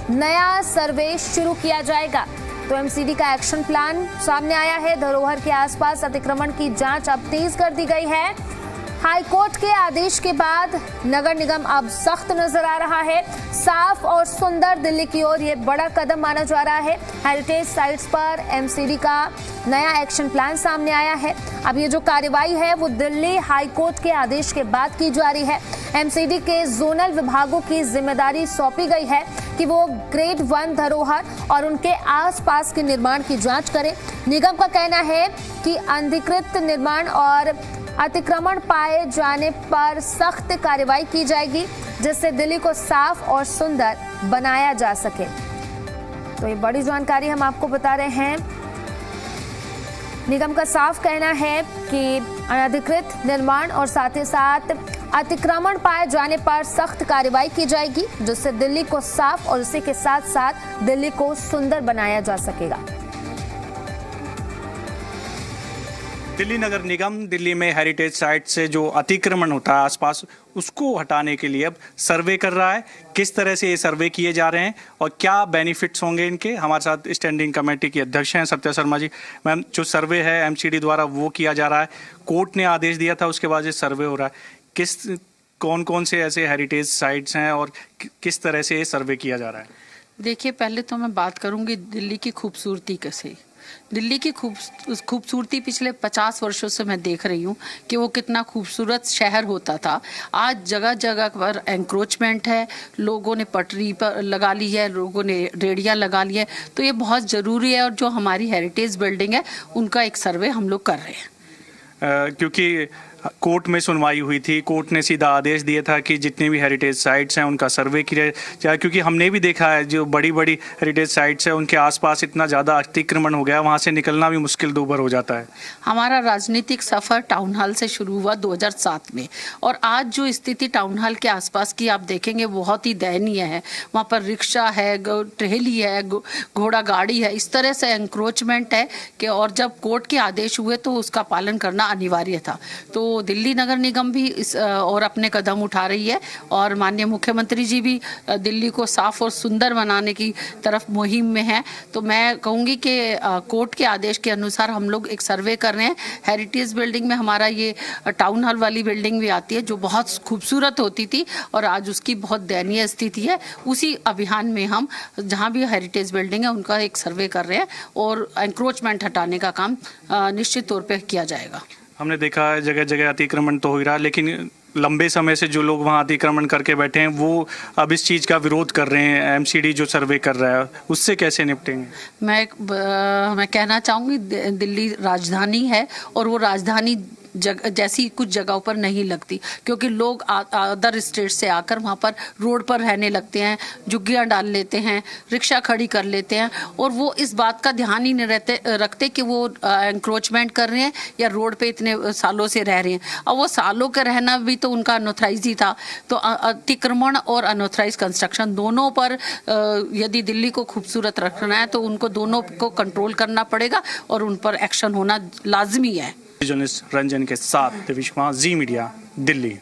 नया सर्वे शुरू किया जाएगा। तो एमसीडी का एक्शन प्लान सामने आया है। धरोहर के आसपास अतिक्रमण की जांच अब तेज कर दी गई है। हाईकोर्ट के आदेश के बाद नगर निगम अब सख्त नजर आ रहा है। साफ और सुंदर दिल्ली की ओर ये बड़ा कदम माना जा रहा है। हेरिटेज साइट्स पर एमसीडी का नया एक्शन प्लान सामने आया है। अब ये जो कार्रवाई है वो दिल्ली हाईकोर्ट के आदेश के बाद की जा रही है। एमसीडी के जोनल विभागों की जिम्मेदारी सौंपी गई है कि वो ग्रेड 1 धरोहर और उनके आसपास के निर्माण की जांच करें। निगम का कहना है कि अनधिकृत निर्माण और अतिक्रमण पाए जाने पर सख्त कार्रवाई की जाएगी, जिससे दिल्ली को साफ और सुंदर बनाया जा सके। तो ये बड़ी जानकारी हम आपको बता रहे हैं। निगम का साफ कहना है कि अनधिकृत निर्माण और साथ ही साथ अतिक्रमण पाए जाने पर सख्त कार्रवाई की जाएगी, जिससे दिल्ली को साफ और इसी के साथ साथ दिल्ली को सुंदर बनाया जा सकेगा। दिल्ली नगर निगम दिल्ली में हेरिटेज साइट से जो अतिक्रमण होता है आसपास, उसको हटाने के लिए अब सर्वे कर रहा है। किस तरह से ये सर्वे किए जा रहे हैं और क्या बेनिफिट्स होंगे इनके, हमारे साथ स्टैंडिंग कमेटी की अध्यक्ष हैं सत्या शर्मा जी। मैम, जो सर्वे है एमसीडी द्वारा वो किया जा रहा है, कोर्ट ने आदेश दिया था, उसके बाद ये सर्वे हो रहा है। कौन कौन से ऐसे हेरिटेज साइट्स हैं और किस तरह से ये सर्वे किया जा रहा है? देखिए, पहले तो मैं बात करूंगी दिल्ली की खूबसूरती कैसे। दिल्ली की खूबसूरती पिछले 50 वर्षों से मैं देख रही हूँ कि वो कितना खूबसूरत शहर होता था। आज जगह जगह पर एंक्रोचमेंट है, लोगों ने पटरी पर लगा ली है, लोगों ने रेडियाँ लगा ली है। तो ये बहुत ज़रूरी है और जो हमारी हेरिटेज बिल्डिंग है उनका एक सर्वे हम लोग कर रहे हैं। क्योंकि कोर्ट में सुनवाई हुई थी, कोर्ट ने सीधा आदेश दिया था कि जितनी भी हेरिटेज साइट्स हैं उनका सर्वे किया जाए, क्योंकि हमने भी देखा है जो बड़ी बड़ी हेरिटेज साइट्स हैं उनके आसपास इतना ज़्यादा अतिक्रमण हो गया, वहाँ से निकलना भी मुश्किल दूभर हो जाता है। हमारा राजनीतिक सफ़र टाउन हॉल से शुरू हुआ 2007 में, और आज जो स्थिति टाउन हॉल के आसपास की आप देखेंगे बहुत ही दयनीय है। वहाँ पर रिक्शा है, ट्रेली है, घोड़ा गाड़ी है, इस तरह से एंक्रोचमेंट है कि और जब कोर्ट के आदेश हुए तो उसका पालन करना अनिवार्य था। तो दिल्ली नगर निगम भी इस और अपने कदम उठा रही है और माननीय मुख्यमंत्री जी भी दिल्ली को साफ और सुंदर बनाने की तरफ मुहिम में है। तो मैं कहूँगी कि कोर्ट के आदेश के अनुसार हम लोग एक सर्वे कर रहे हैं। हेरिटेज बिल्डिंग में हमारा ये टाउन हॉल वाली बिल्डिंग भी आती है जो बहुत खूबसूरत होती थी और आज उसकी बहुत दयनीय स्थिति है। उसी अभियान में हम जहाँ भी हेरिटेज बिल्डिंग है उनका एक सर्वे कर रहे हैं और एंक्रोचमेंट हटाने का काम निश्चित तौर पर किया जाएगा। हमने देखा है जगह जगह अतिक्रमण तो हो ही रहा है, लेकिन लंबे समय से जो लोग वहाँ अतिक्रमण करके बैठे हैं वो अब इस चीज़ का विरोध कर रहे हैं। एमसीडी जो सर्वे कर रहा है उससे कैसे निपटेंगे? मैं कहना चाहूँगी दिल्ली राजधानी है और वो राजधानी जैसी कुछ जगहों पर नहीं लगती, क्योंकि लोग अदर स्टेट से आकर वहाँ पर रोड पर रहने लगते हैं, झुग्गियाँ डाल लेते हैं, रिक्शा खड़ी कर लेते हैं और वो इस बात का ध्यान ही नहीं रखते कि वो एंक्रोचमेंट कर रहे हैं या रोड पे इतने सालों से रह रहे हैं। और वो सालों का रहना भी तो उनका अनऑथराइज ही था। तो अतिक्रमण और अनऑथराइज कंस्ट्रक्शन दोनों पर यदि दिल्ली को खूबसूरत रखना है तो उनको दोनों को कंट्रोल करना पड़ेगा और उन पर एक्शन होना लाजमी है। जर्नलिस्ट रंजन के साथ दिविश कुमार, जी मीडिया, दिल्ली।